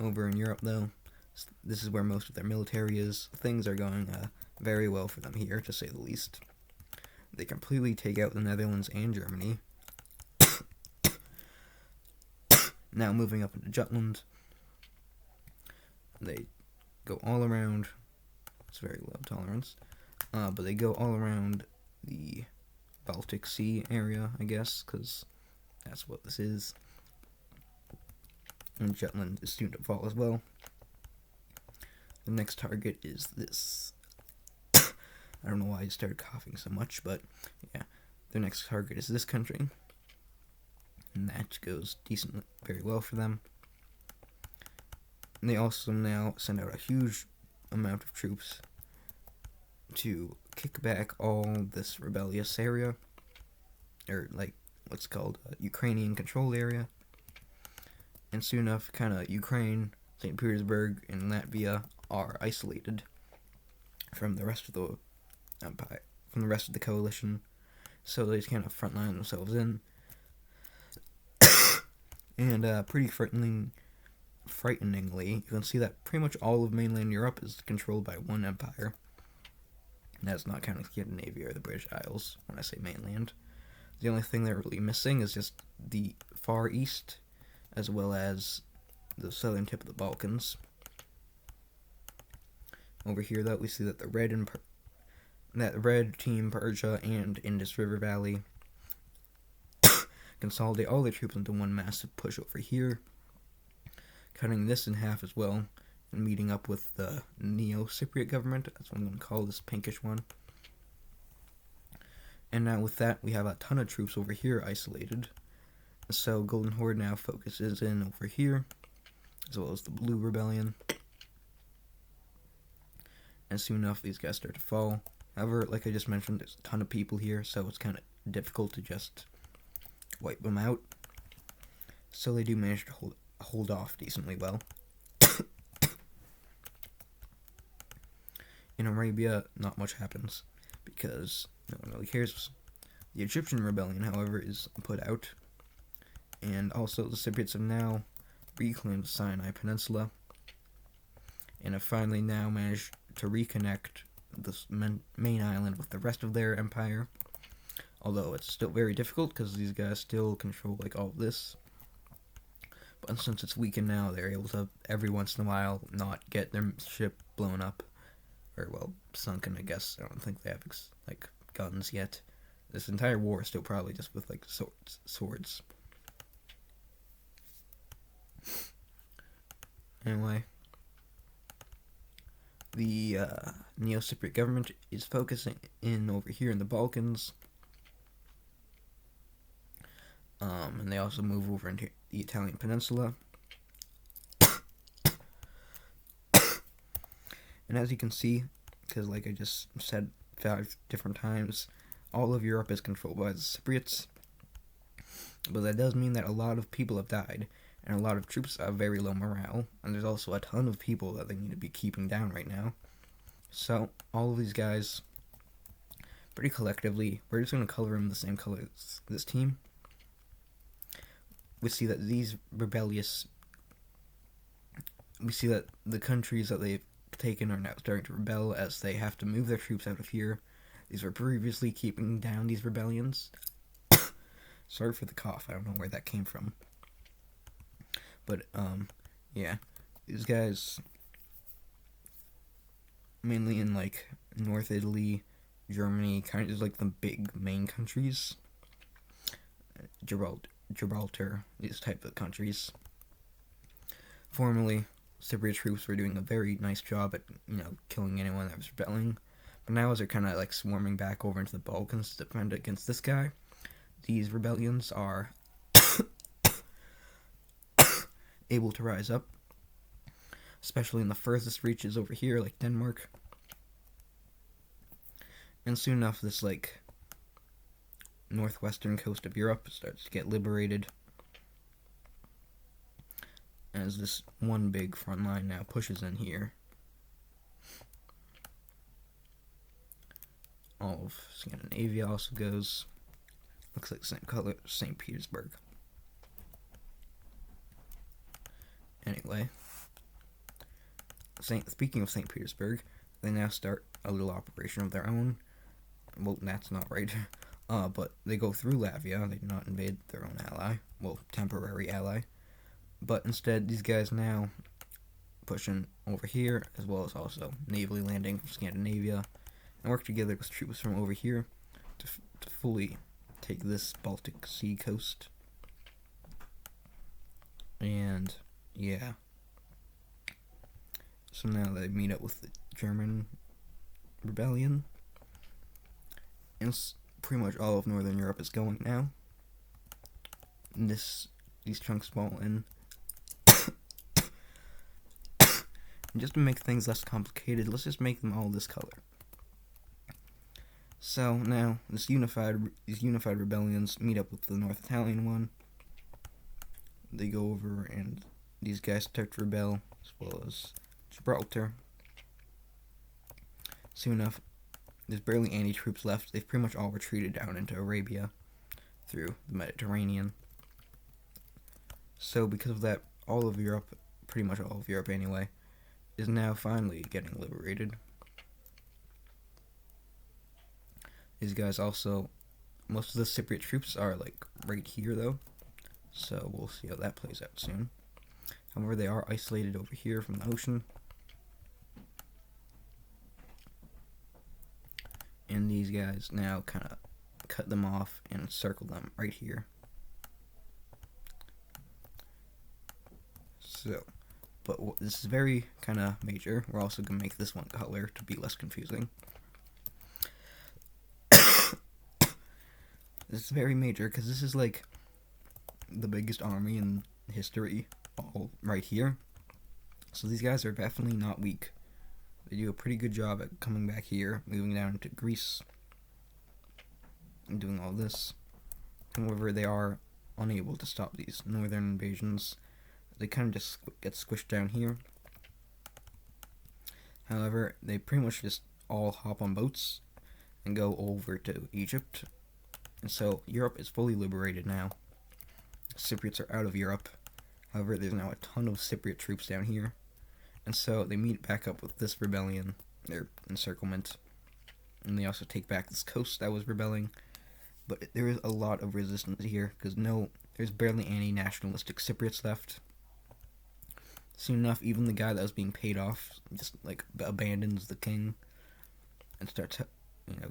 Over in Europe, though, this is where most of their military is. Things are going very well for them here, to say the least. They completely take out the Netherlands and Germany. Now moving up into Jutland, they go all around. It's very low tolerance, but they go all around the Baltic Sea area, I guess, because that's what this is. And Jutland is soon to fall as well. The next target is this. I don't know why I started coughing so much, but yeah, their next target is this country. And that goes decently, very well for them. And they also now send out a huge amount of troops to kick back all this rebellious area, or like what's called Ukrainian controlled area. And soon enough, kind of Ukraine, St. Petersburg, and Latvia are isolated from the rest of the empire, from the rest of the coalition. So they just kind of frontline themselves in. And pretty frighteningly, you can see that pretty much all of mainland Europe is controlled by one empire. And that's not counting Scandinavia or the British Isles when I say mainland. The only thing they're really missing is just the Far East, as well as the southern tip of the Balkans. Over here, though, we see that the Red Team, Persia, and Indus River Valley consolidate all their troops into one massive push over here, cutting this in half as well, and meeting up with the Neo-Cypriot government. That's what I'm going to call this pinkish one. And now with that, we have a ton of troops over here isolated. So Golden Horde now focuses in over here, as well as the Blue Rebellion. And soon enough, these guys start to fall. However, like I just mentioned, there's a ton of people here, so it's kind of difficult to just wipe them out. So they do manage to hold off decently well. In Arabia, not much happens, because no one really cares. The Egyptian rebellion, however, is put out. And also, the Cypriots have now reclaimed the Sinai Peninsula, and have finally now managed to reconnect this main island with the rest of their empire. Although it's still very difficult, because these guys still control, like, all of this. But since it's weakened now, they're able to, every once in a while, not get their ship blown up. Or, well, sunken, I guess. I don't think they have, like, guns yet. This entire war is still probably just with, like, swords. Anyway, the Neo-Cypriot government is focusing in over here in the Balkans. And they also move over into the Italian peninsula. And as you can see, because like I just said 5 different times, all of Europe is controlled by the Cypriots. But that does mean that a lot of people have died, and a lot of troops have very low morale, and there's also a ton of people that they need to be keeping down right now. So, all of these guys, pretty collectively, we're just going to color them the same color as this team. We see that these rebellious, we see that the countries that they've taken are now starting to rebel as they have to move their troops out of here. These were previously keeping down these rebellions. Sorry for the cough, I don't know where that came from. But, yeah, these guys, mainly in, like, North Italy, Germany, kind of just like the big main countries. Gibraltar, these type of countries. Formerly, Cypriot troops were doing a very nice job at, killing anyone that was rebelling. But now as they're kind of, like, swarming back over into the Balkans to defend against this guy, these rebellions are able to rise up, especially in the furthest reaches over here, like Denmark. And soon enough, this like northwestern coast of Europe starts to get liberated, as this one big front line now pushes in here. All of Scandinavia also goes. Looks like the same color, St. Petersburg. Anyway, speaking of St. Petersburg, they now start a little operation of their own. Well, that's not right. But they go through Latvia. They do not invade their own ally. Well, temporary ally. But instead, these guys now pushing over here, as well as also navally landing from Scandinavia, and work together with troops from over here to fully take this Baltic Sea coast. And yeah, so now they meet up with the German rebellion, and pretty much all of Northern Europe is going now. And these chunks fall in. And just to make things less complicated, let's just make them all this color. So now these unified rebellions meet up with the North Italian one. They go over and these guys start to rebel, as well as Gibraltar. Soon enough, there's barely any troops left. They've pretty much all retreated down into Arabia through the Mediterranean. So because of that, all of Europe, pretty much all of Europe anyway, is now finally getting liberated. These guys also, most of the Cypriot troops are like right here though, so we'll see how that plays out soon. However, they are isolated over here from the ocean. And these guys now kind of cut them off and circle them right here. So, but this is very kind of major. We're also going to make this one color to be less confusing. This is very major because this is like the biggest army in history, all right here. So these guys are definitely not weak. They do a pretty good job at coming back here, moving down into Greece, and doing all this. However, they are unable to stop these northern invasions. They kind of just get squished down here. However, they pretty much just all hop on boats and go over to Egypt. And so Europe is fully liberated now. Cypriots are out of Europe. However, there's now a ton of Cypriot troops down here. And so they meet back up with this rebellion, their encirclement. And they also take back this coast that was rebelling. But there is a lot of resistance here, because there's barely any nationalistic Cypriots left. Soon enough, even the guy that was being paid off just like abandons the king and starts,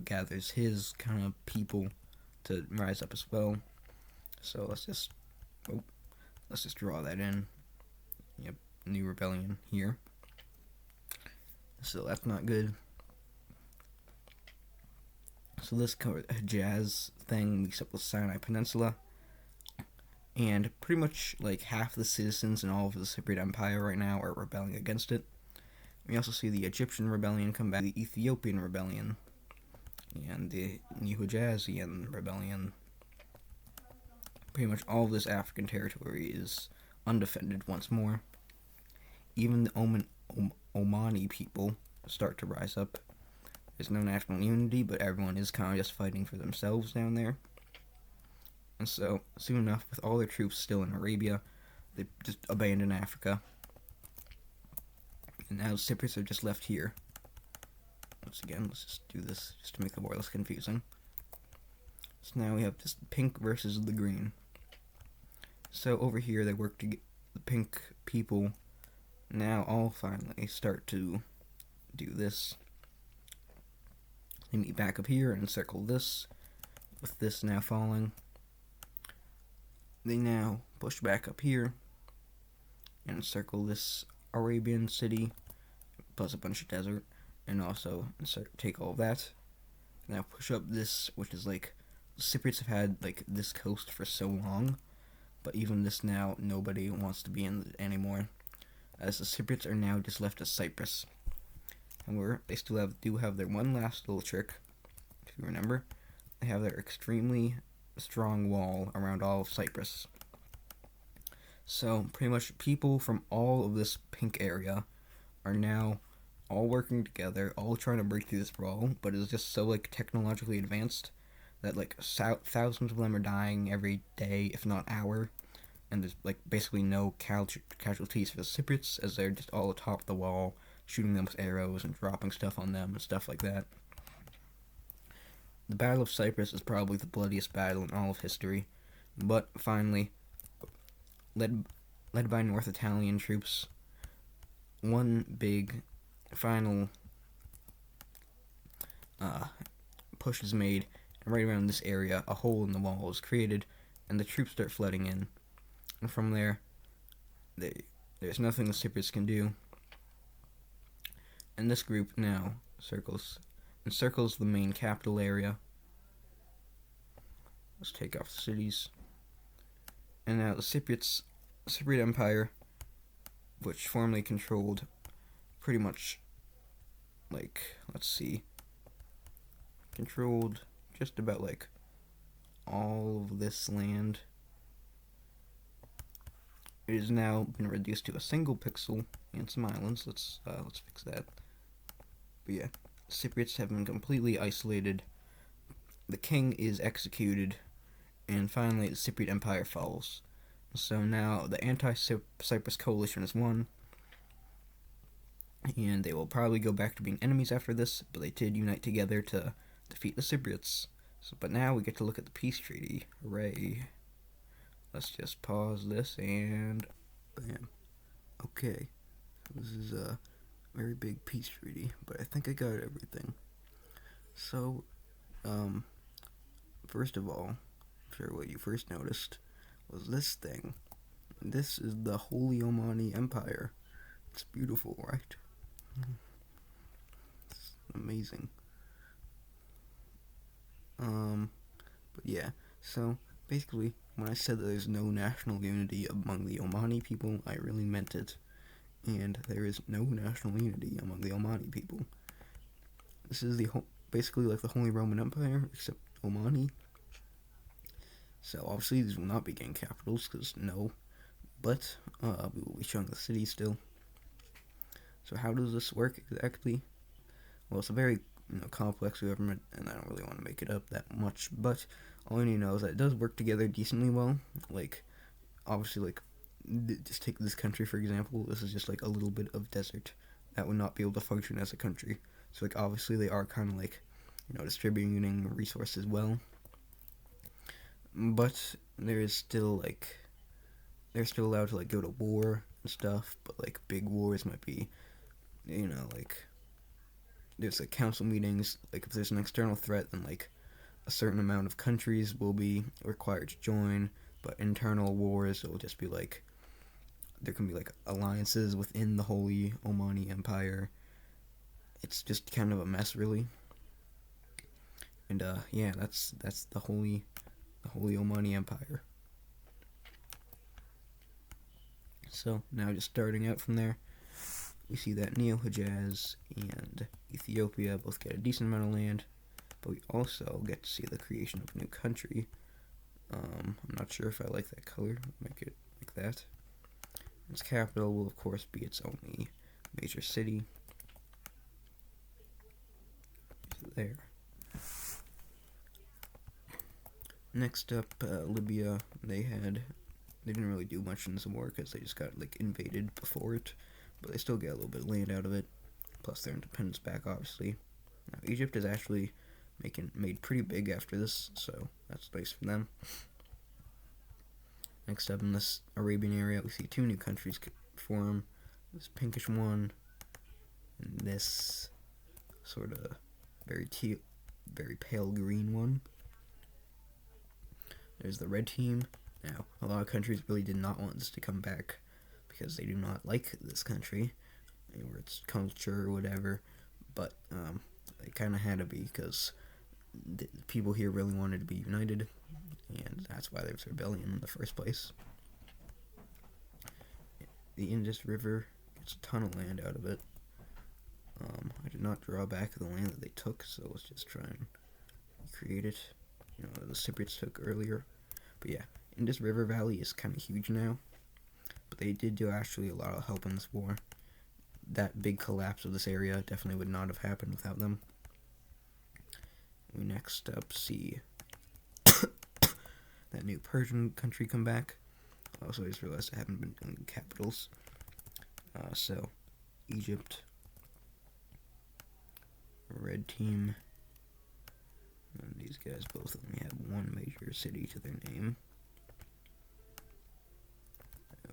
gathers his kind of people to rise up as well. So let's just draw that in. Yep, new rebellion here. So that's not good. So this Hejaz thing meets up with Sinai Peninsula. And pretty much like half the citizens in all of the Cypriot Empire right now are rebelling against it. We also see the Egyptian rebellion come back, the Ethiopian rebellion, and the New Hijazian rebellion. Pretty much all of this African territory is undefended once more. Even the Omani people start to rise up. There's no national unity, but everyone is kind of just fighting for themselves down there. And so, soon enough, with all their troops still in Arabia, they just abandon Africa. And now the Cypriots are just left here. Once again, let's just do this just to make it more or less confusing. So now we have this pink versus the green. So over here, they work to get the pink people now all finally start to do this. They meet back up here and circle this, with this now falling. They now push back up here and circle this Arabian city, plus a bunch of desert, and also take all of that. Now push up this, which is like, the Cypriots have had like this coast for so long, but even this now, nobody wants to be in it anymore. as the Cypriots are now just left as Cyprus. However, they still do have their one last little trick. If you remember, they have their extremely strong wall around all of Cyprus. So pretty much people from all of this pink area are now all working together, all trying to break through this wall, but it's just so like technologically advanced that like thousands of them are dying every day, if not hour, and there's like basically no casualties for the Cypriots as they're just all atop the wall, shooting them with arrows and dropping stuff on them and stuff like that. The Battle of Cyprus is probably the bloodiest battle in all of history, but finally, led by North Italian troops, one big final push is made, and right around this area, a hole in the wall is created, and the troops start flooding in. And from there, there's nothing the Cypriots can do. And this group now encircles the main capital area. Let's take off the cities. And now the Cypriot Empire, which formerly controlled pretty much, like, controlled just about, like, all of this land. It has now been reduced to a single pixel and some islands. Let's fix that. But yeah, Cypriots have been completely isolated. The king is executed, and finally the Cypriot Empire falls. So now the anti-Cyprus coalition has won, and they will probably go back to being enemies after this, but they did unite together to defeat the Cypriots. But now we get to look at the peace treaty. Hooray. Let's just pause this and bam. Okay, this is a very big peace treaty, but I think I got everything. So, first of all, I'm sure what you first noticed was this thing. This is the Holy Omani Empire. It's beautiful, right? It's amazing. But yeah, so basically, when I said that there's no national unity among the Omani people, I really meant it. And there is no national unity among the Omani people. This is basically like the Holy Roman Empire, except Omani. So obviously these will not be getting capitals, because no. But we will be showing the city still. So how does this work exactly? Well, it's a very complex government, and I don't really want to make it up that much, but all you need to know is that it does work together decently well. Like, obviously, like, just take this country for example. This is just like a little bit of desert that would not be able to function as a country. So like obviously they are kind of like distributing resources well, but they're still allowed to like go to war and stuff. But like big wars might be like there's like council meetings. Like if there's an external threat, then like a certain amount of countries will be required to join. But internal wars, it will just be like there can be like alliances within the Holy Omani Empire. It's just kind of a mess, really. And yeah, that's the Holy Omani Empire. So now just starting out from there, we see that Neo-Hejaz and Ethiopia both get a decent amount of land, but we also get to see the creation of a new country. I'm not sure if I like that color. Make it like that. Its capital will, of course, be its only major city. There. Next up, Libya. They didn't really do much in this war because they just got like invaded before it, but they still get a little bit of land out of it. Plus their independence back, obviously. Now, Egypt is actually made pretty big after this, so that's nice for them. Next up in this Arabian area, we see two new countries form. This pinkish one, and this sort of very pale green one. There's the red team. Now, a lot of countries really did not want this to come back because they do not like this country or its culture or whatever, but it kind of had to be because the people here really wanted to be united, and that's why there was rebellion in the first place. The Indus River gets a ton of land out of it. I did not draw back the land that they took, so let's just try and create it. You know, the Cypriots took earlier. But yeah, Indus River Valley is kind of huge now. But they did do actually a lot of help in this war. That big collapse of this area definitely would not have happened without them. We next up see that new Persian country come back. Also, I just realized I haven't been doing capitals. So, Egypt, red team, and these guys both only have one major city to their name.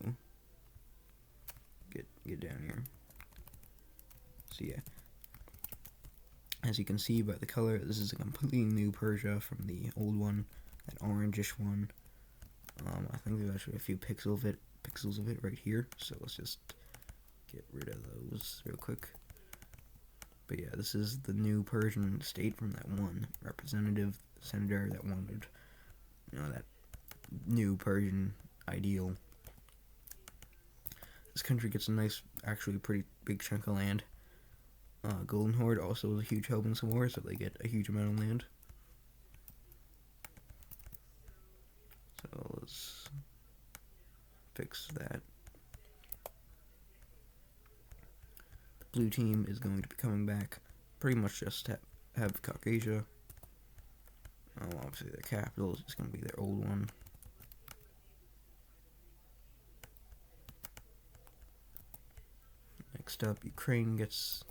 So, get down here. So yeah, as you can see by the color, this is a completely new Persia from the old one, that orangish one. I think there's actually a few pixels of it right here, so let's just get rid of those real quick. But yeah, this is the new Persian state from that one senator that wanted, you know, that new Persian ideal. This country gets a nice, actually pretty big chunk of land. Golden Horde also is a huge help in some wars, so they get a huge amount of land. So let's fix that. The blue team is going to be coming back. Pretty much just have Caucasia. Obviously, their capital is just going to be their old one. Next up, Ukraine gets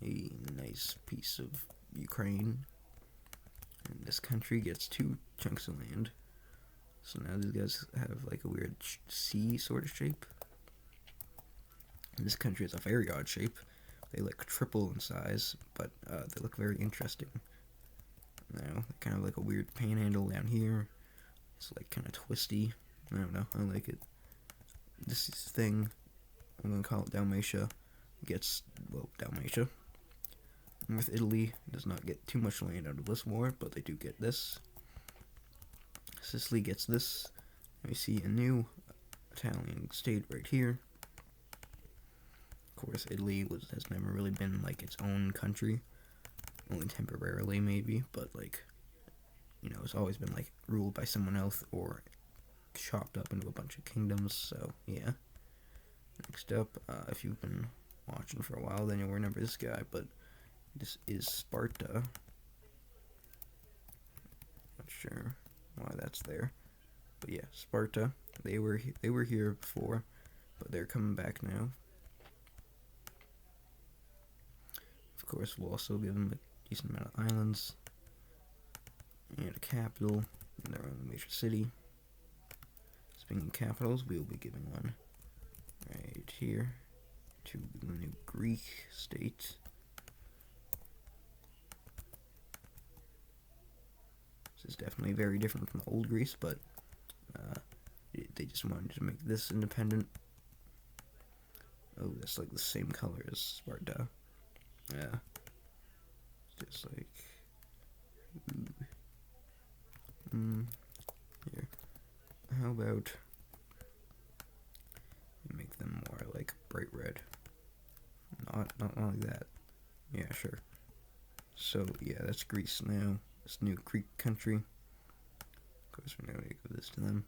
a nice piece of Ukraine. And this country gets 2 chunks of land. So now these guys have like a weird C sort of shape. And this country has a very odd shape. They like triple in size, but they look very interesting. Now, kind of like a weird panhandle down here. It's like kind of twisty. I don't know, I like it. This thing, I'm going to call it Dalmatia, gets, well, Dalmatia. And with Italy, does not get too much land out of this war, but they do get this. Sicily gets this. And we see a new Italian state right here. Of course, Italy has never really been like its own country. Only temporarily, maybe, but like, you know, it's always been like ruled by someone else or chopped up into a bunch of kingdoms, so yeah. Next up, if you've been watching for a while, then you'll remember this guy, but this is Sparta. Not sure why that's there, but yeah, Sparta. They were here before, but they're coming back now. Of course, we'll also give them a decent amount of islands and a capital in their own major city. Speaking of capitals, we will be giving one right here to the new Greek state. This is definitely very different from the old Greece, but they just wanted to make this independent. Oh, that's like the same color as Sparta. Yeah. Just like... Here. How about... make them more like bright red. Not like that. Yeah, sure. So, yeah, that's Greece now. This new Greek country. Of course, we're going to give this to them.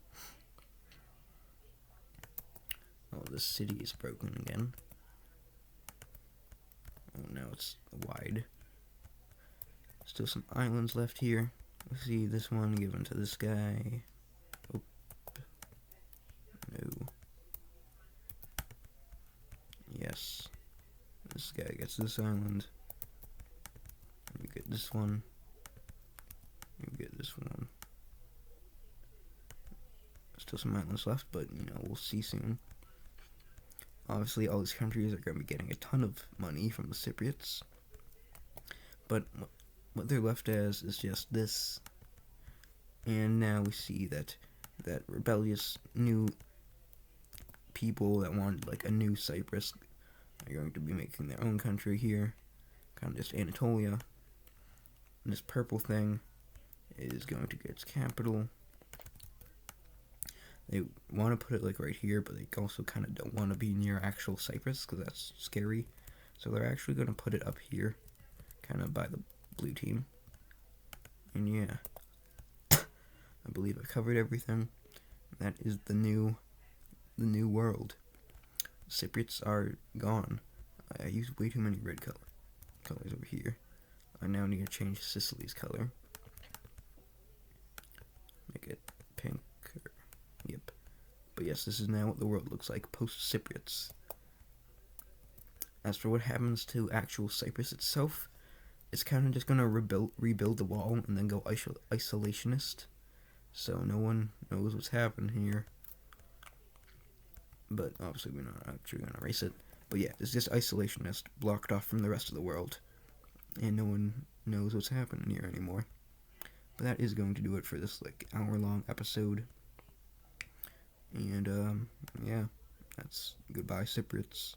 Oh, this city is broken again. Oh, now it's wide. Still some islands left here. Let's see this one given to this guy. Oh. No. Yes. This guy gets this island. You get this one. You get this one. Still some islands left, but, you know, we'll see soon. Obviously, all these countries are going to be getting a ton of money from the Cypriots. But what they're left as is just this. And now we see that rebellious new people that want like a new Cyprus are going to be making their own country here. Kind of just Anatolia. And this purple thing is going to get its capital. they want to put it like right here, but they also kind of don't want to be near actual Cyprus because that's scary. So they're actually going to put it up here, kind of by the blue team. And yeah, I believe I covered everything. That is the new world. Cypriots are gone. I used way too many red colors over here. I now need to change Sicily's color. Make it pink. Yep. But yes, this is now what the world looks like post-Cypriots. As for what happens to actual Cyprus itself, it's kind of just going to rebuild the wall and then go isolationist. So no one knows what's happened here. But obviously we're not actually going to erase it. But yeah, it's just isolationist, blocked off from the rest of the world. And no one knows what's happening here anymore. But that is going to do it for this like hour-long episode. And yeah, that's goodbye Cypriots.